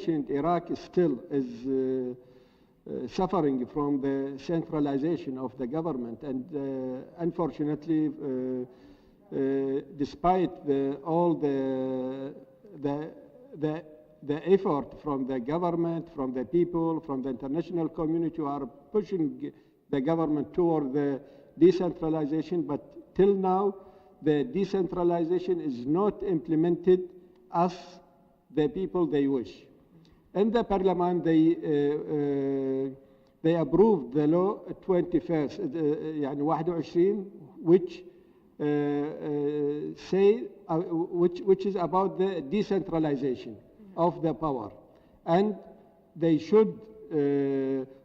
mentioned, Iraq still is suffering from the centralization of the government, and unfortunately, despite all the effort from the government, from the people, from the international community who are pushing the government toward the decentralization, but till now, the decentralization is not implemented as the people they wish. In the parliament, they approved the law 21st, يعني 21, which which is about the decentralization of the power, and they should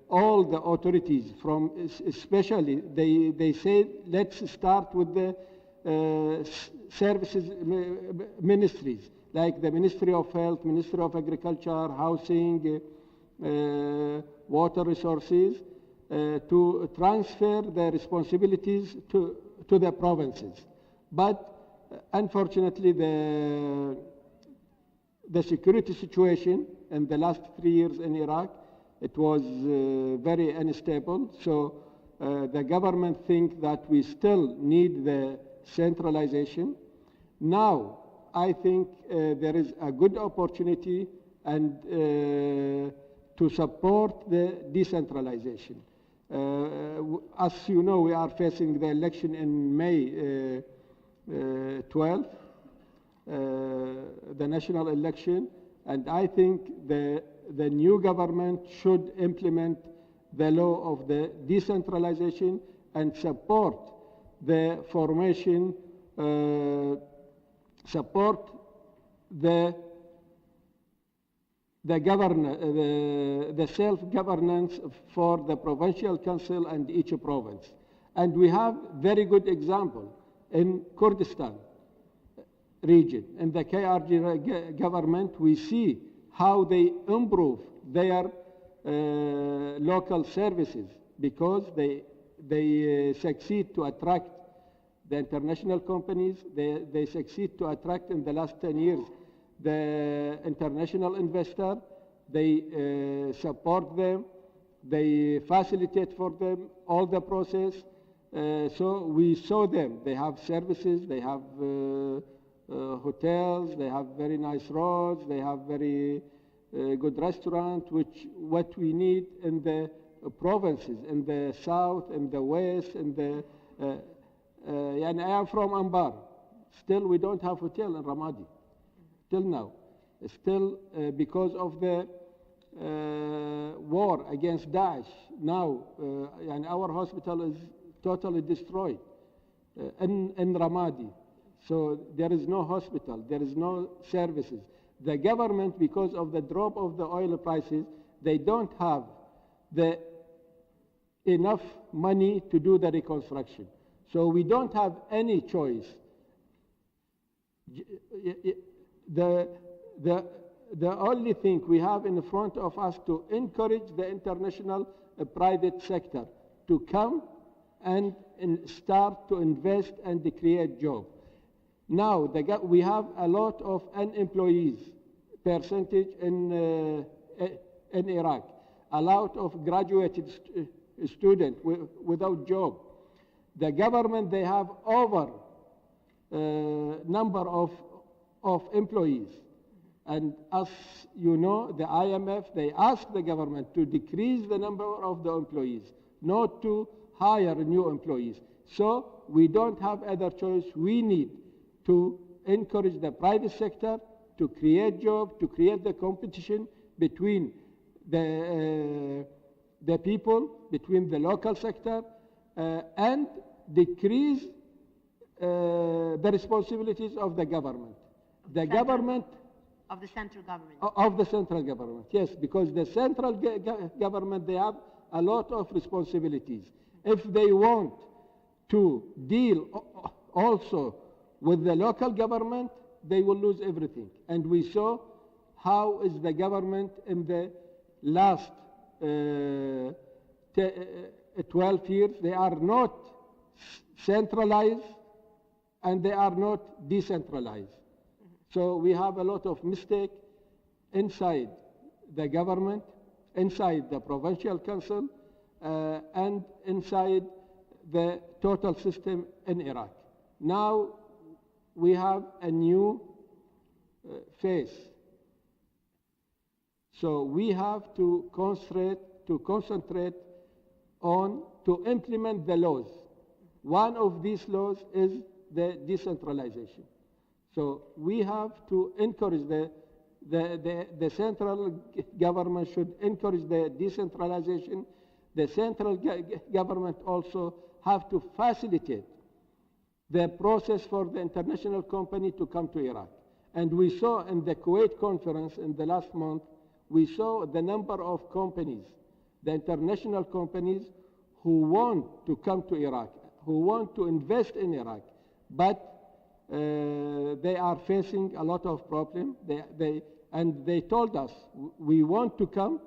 all the authorities from, especially they say let's start with the services ministries, like the Ministry of Health, Ministry of Agriculture, Housing, Water Resources, to transfer the responsibilities to the provinces. But unfortunately, the security situation in the last 3 years in Iraq, it was very unstable. So the government thinks that we still need the centralization. Now, I think there is a good opportunity and to support the decentralization. As you know, we are facing the election in May 12th, the national election, and I think the new government should implement the law of the decentralization and support the formation, support the self-governance for the provincial council and each province. And we have very good example in Kurdistan region. In the KRG government, we see how they improve their local services, because they succeed to attract the international companies. They succeed to attract in the last 10 years the international investor. They support them. They facilitate for them all the process. So we saw them. They have services. They have hotels. They have very nice roads. They have very good restaurants, what we need in the provinces, in the south, in the west, in the. And I am from Anbar. Still, we don't have hotel in Ramadi. Till now, still because of the war against Daesh. Now, and our hospital is totally destroyed in Ramadi. So there is no hospital, there is no services. The government, because of the drop of the oil prices, they don't have enough money to do the reconstruction. So we don't have any choice. The only thing we have in front of us to encourage the international private sector to come and start to invest and create jobs. Now, we have a lot of unemployees percentage in Iraq, a lot of graduated students without job. The government, they have over number of employees. And as you know, the IMF, they asked the government to decrease the number of the employees, not to hire new employees. So we don't have other choice. We need to encourage the private sector to create jobs, to create the competition between the people, between the local sector, and decrease the responsibilities of the government. The government of the central government. Of the central government, yes, because the central government, they have a lot of responsibilities. If they want to deal also with the local government, they will lose everything. And we saw how is the government in the last 12 years, they are not centralized and they are not decentralized. So we have a lot of mistake inside the government, inside the provincial council, and inside the total system in Iraq. Now we have a new phase. So we have to concentrate on to implement the laws. One of these laws is the decentralization. So we have to encourage the central government should encourage the decentralization. The central government also have to facilitate the process for the international company to come to Iraq. And we saw in the Kuwait conference in the last month, we saw the number of companies, the international companies who want to come to Iraq, who want to invest in Iraq, but they are facing a lot of problems. And they told us, we want to come.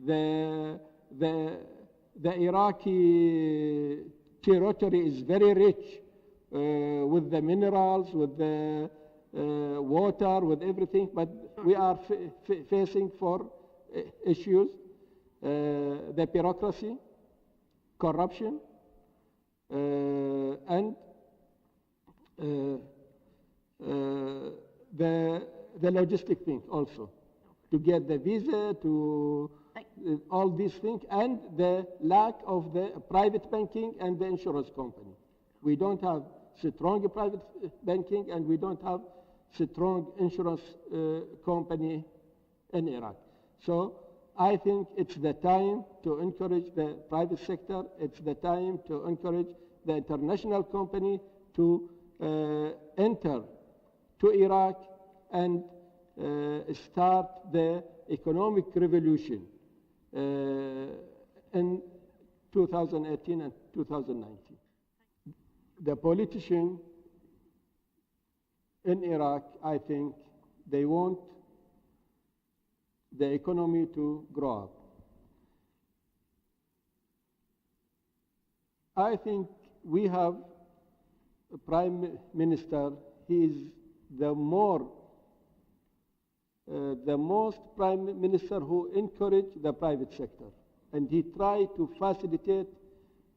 The Iraqi territory is very rich with the minerals, with the water, with everything, but we are facing four issues: the bureaucracy, corruption, and the logistic thing also, to get the visa, to all these things, and the lack of the private banking and the insurance company. We don't have strong private banking, and we don't have strong insurance company in Iraq. So I think it's the time to encourage the private sector. It's the time to encourage the international company to enter to Iraq and start the economic revolution in 2018 and 2019. The politicians in Iraq, I think, they want the economy to grow up. I think we have a prime minister. He is the most prime minister who encouraged the private sector, and he tried to facilitate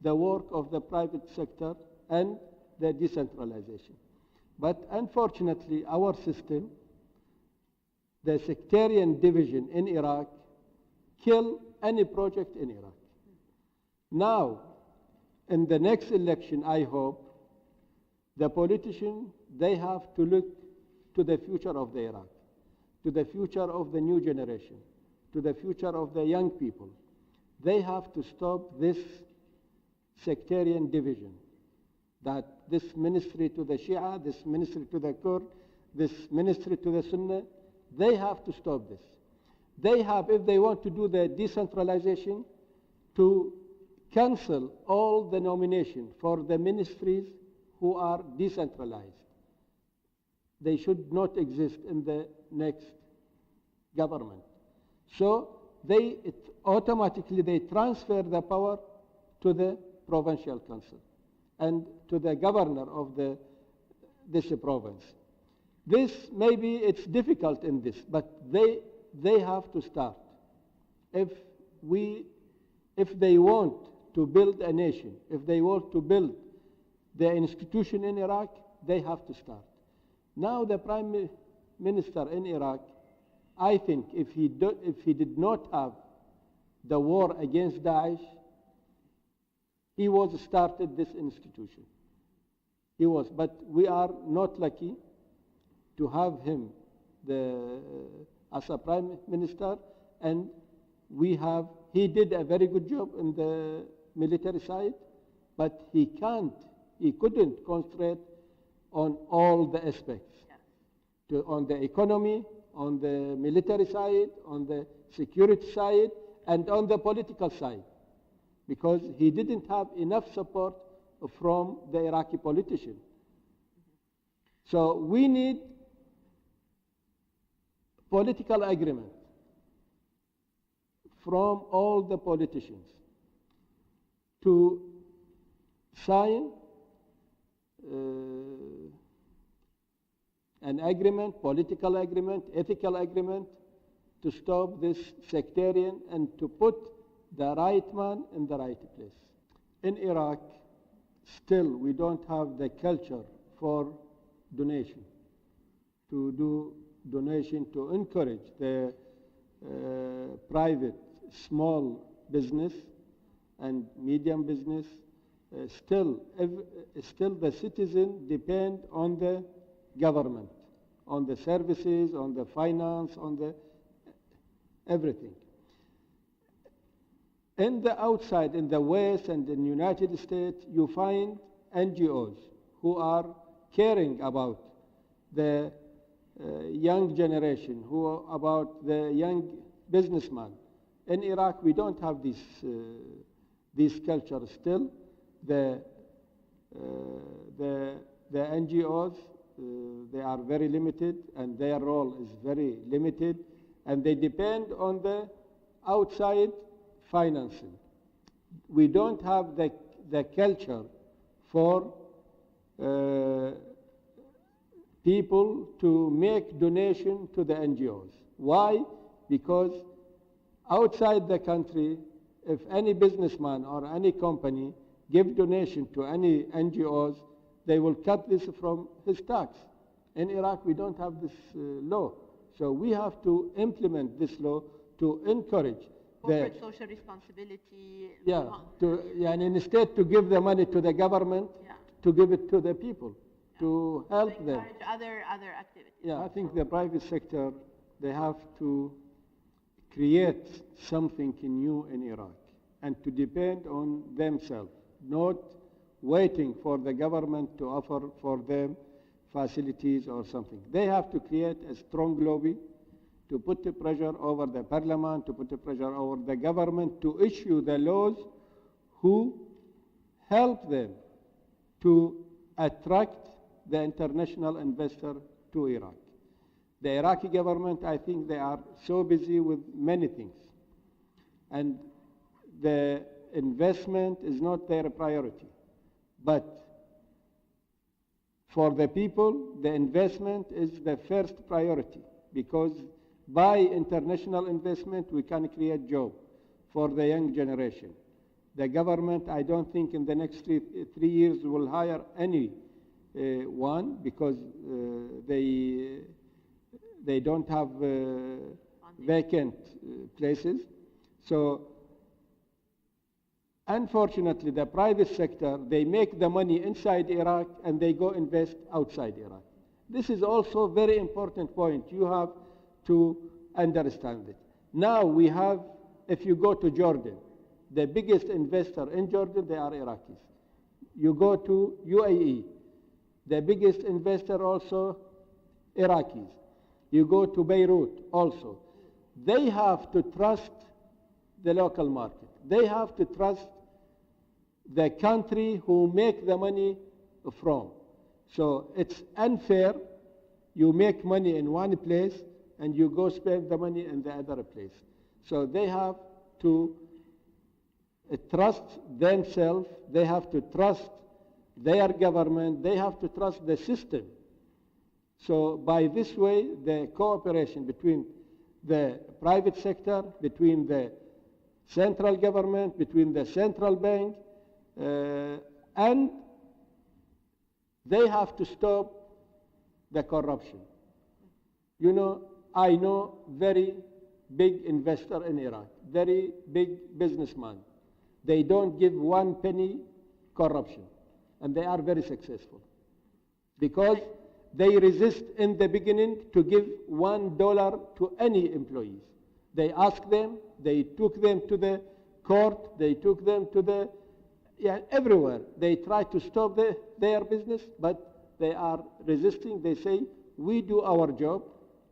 the work of the private sector and the decentralization. But unfortunately, our system, the sectarian division in Iraq, killed any project in Iraq. Now, in the next election, I hope, the politicians, they have to look to the future of the Iraq, to the future of the new generation, to the future of the young people. They have to stop this sectarian division, that this ministry to the Shia, this ministry to the Kurd, this ministry to the Sunnah, they have to stop this. They have, if they want to do the decentralization, to cancel all the nomination for the ministries who are decentralized. They should not exist in the next government. So automatically they transfer the power to the provincial council and to the governor of this province. This, maybe it's difficult in this, but they have to start. If they want to build a nation, if they want to build the institution in Iraq, they have to start. Now the prime minister in Iraq, I think if he did not have the war against Daesh, he was started this institution. He was, but we are not lucky to have him as a prime minister, and he did a very good job in the military side, but he couldn't concentrate on all the aspects, on the economy, on the military side, on the security side, and on the political side, because he didn't have enough support from the Iraqi politicians. So we need political agreement from all the politicians to sign an agreement, political agreement, ethical agreement, to stop this sectarian and to put the right man in the right place. In Iraq, still we don't have the culture for donation, to do donation, to encourage the private small business and medium business. Still the citizen depend on the government, on the services, on the finance, on the everything. In the outside, in the West and in the United States, you find NGOs who are caring about the young generation, about the young businessman. In Iraq, we don't have this culture still. The NGOs, they are very limited, and their role is very limited, and they depend on the outside financing. We don't have the culture for people to make donation to the NGOs. Why? Because outside the country, if any businessman or any company give donation to any NGOs, they will cut this from his tax. In Iraq, we don't have this law. So we have to implement this law to encourage corporate social responsibility. And instead to give the money to the government, to give it to the people, to help them. Other activities. Yeah, I think the private sector, they have to create something new in Iraq and to depend on themselves, not waiting for the government to offer for them facilities or something. They have to create a strong lobby to put the pressure over the parliament, to put the pressure over the government to issue the laws who help them to attract the international investor to Iraq. The Iraqi government, I think they are so busy with many things, and the investment is not their priority. But for the people, the investment is the first priority, because by international investment, we can create jobs for the young generation. The government, I don't think in the next three years will hire any one, because they don't have vacant places. So unfortunately, the private sector, they make the money inside Iraq and they go invest outside Iraq. This is also a very important point. You have to understand it. Now we have, if you go to Jordan, the biggest investor in Jordan, they are Iraqis. You go to UAE, the biggest investor also Iraqis. You go to Beirut also. They have to trust the local market. They have to trust the country who make the money from. So it's unfair. You make money in one place and you go spend the money in the other place. So they have to trust themselves. They have to trust their government. They have to trust the system. So by this way, the cooperation between the private sector, between the central government, between the central bank, and they have to stop the corruption. You know, I know very big investor in Iraq, very big businessman. They don't give one penny corruption, and they are very successful because they resist in the beginning to give $1 to any employees. They asked them, they took them to the court, they took them to the, everywhere. They try to stop their business, but they are resisting. They say, we do our job.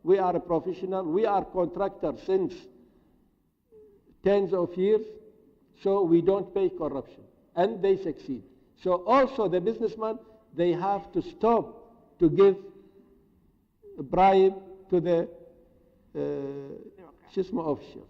We are a professional. We are contractors since tens of years, so we don't pay corruption. And they succeed. So also the businessman, they have to stop to give a bribe to the officials.